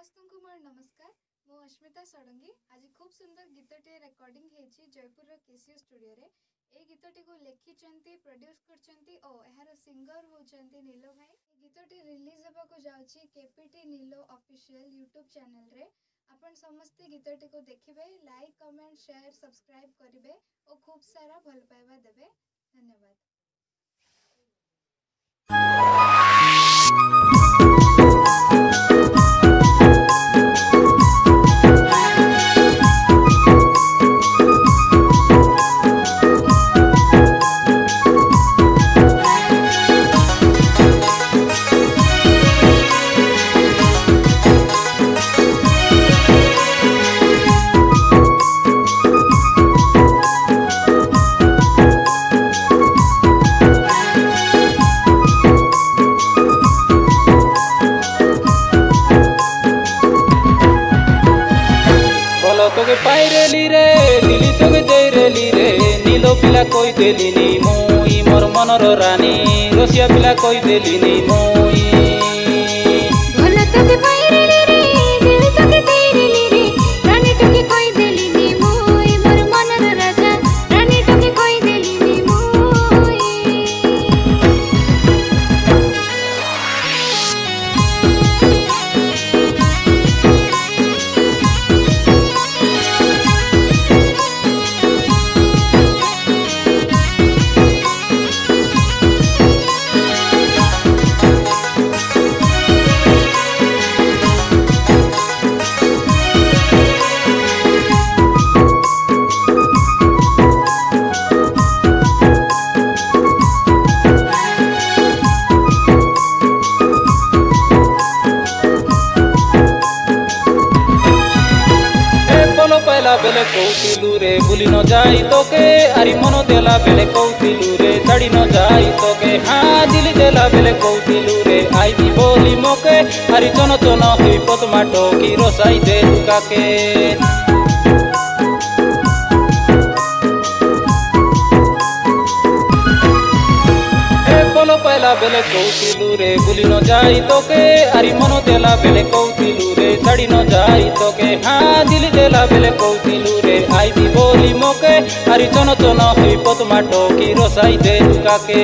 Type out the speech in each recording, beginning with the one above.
समस्त मोर नमस्कार मु अस्मिता षडंगी आज खूब सुंदर गीतटे रेकर्डिंग हेची जयपुर केसीओ स्टूडियो रे ए गीतटी को लिखिचंती प्रोड्यूस करचंती ओ एहार सिंगर होचंती नीलो भाई। ए गीतटी रिलीज हेबा को जाउची केपीटी नीलो ऑफिशियल यूट्यूब चैनल रे। आपण समस्त गीतटी को देखिबे, लाइक कमेंट शेयर सब्सक्राइब करिवे और खूब सारा भल पाइबा देबे। धन्यवाद। तोगे पाइरेली रे दिली तोगे जयरेली रे नीलो पिला कोई देलिनी मुई मोर मनर रानी रसिया पिला कोई देलिनी मुई भोला तोगे पाइरेली रे दिली तोगे जयरेली रे रानी तोगे कोई देलिनी मुई मोर मनर राजा रानी तोगे कोई देलिनी मुई। बेले कौतिलू रे भूली न जाई तोके आरी मन देला बेले कौतिलू रे छाड़ी न जाई तोके हाँ दिली देला बेले कौतिलू रे आई बोली मोके आरी चन चन हुई पदमाटो की रोसाई दे लुकाके पहला बेले कौतिलू रे भूली न जाई तोके आरी मन देला बेले कौतिलू रे छाड़ी न जाई तोके हाँ दिली देला बेले कौतिलू रे आई बोली मोके आरी चन चन हुई पदमाटो की रोसाई दे लुकाके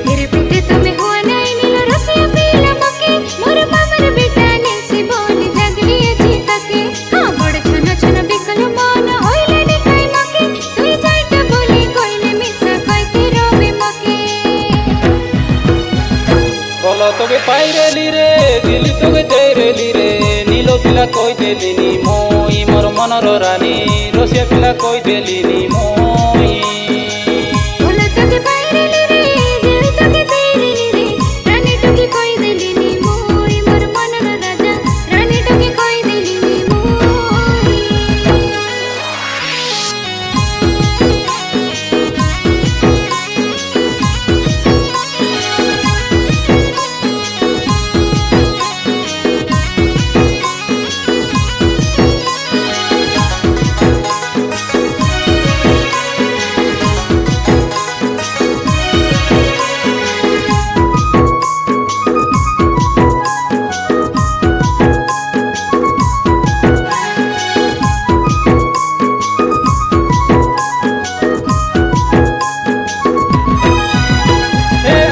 तेरे बेटे तुम्हें हुआ नहीं नीला रसिया पीला मके मोर मामर बेटा ने सी बोली जगली अच्छी तके हाँ बड़ छन छन बिकल मन होइले निकाई मके तुई जाइटा बोली कोइले मिसा कहते रोबे मके बोलो तोगे पाइरेली रे दिली तोगे जयरेली रे नीलो पिला कोई देलिनी मुई मोर मनर रानी रसिया पिला कोई देलिनी मुई भोला तोगे पाइरेली रे दिली तोगे जयरेली रे रानी तोगे कोई देलिनी मुई मोर मनर राजा रानी तोगे कोई देलिनी मुई।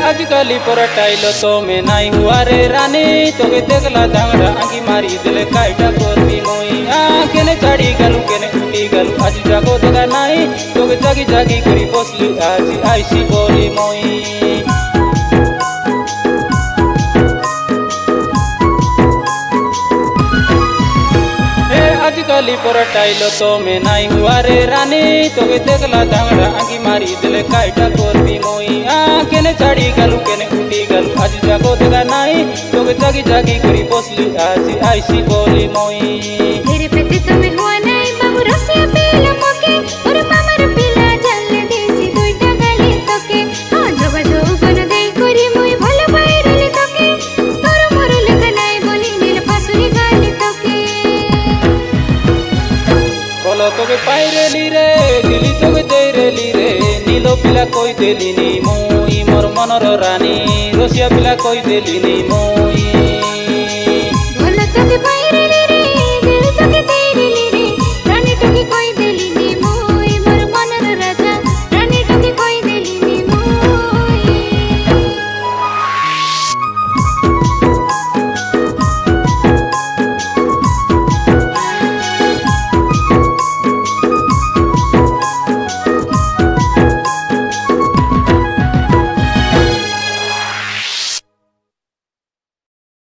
आजकली पर टाइलो तो में नाई हुआ रे रानी तोगे देखला दांगड़ा आंगी मारी दिले काइटा कोती मोई आ केने छाड़ी गलु केने उठी गलु आज जागो देगा नाई तोगे जागी जागी करी बसली आज आईसी बोली मोई आजकली पर टाइलो तो में नाई हुआ रे रानी तोगे देखला दांगड़ा आंगी मारी दिले काइटा कोती मोई आ केने छाड़ी गलु केने उठी गलु आज जागो देगा नाई तोगे जागी जागी करी बसली आज आईसी बोली मोई तेरे बेटे तुम्हें हुआ नहीं बाबू रसिया पीला मके और मामर पीला जल्ले देसी दुईटा गाली तके हाँ जोगा जोगन देई करी मुई भलो पाइरेली तके तोर मोर लेखा नहीं बोली नील पासुरी गाली तके बोलो तोगे पाइरेली रे दिली तोगे जयरेली रे नीलो पिला कोई देलिनी मुई मोर मनर रानी रसिया पिला कोई देलिनी मुई।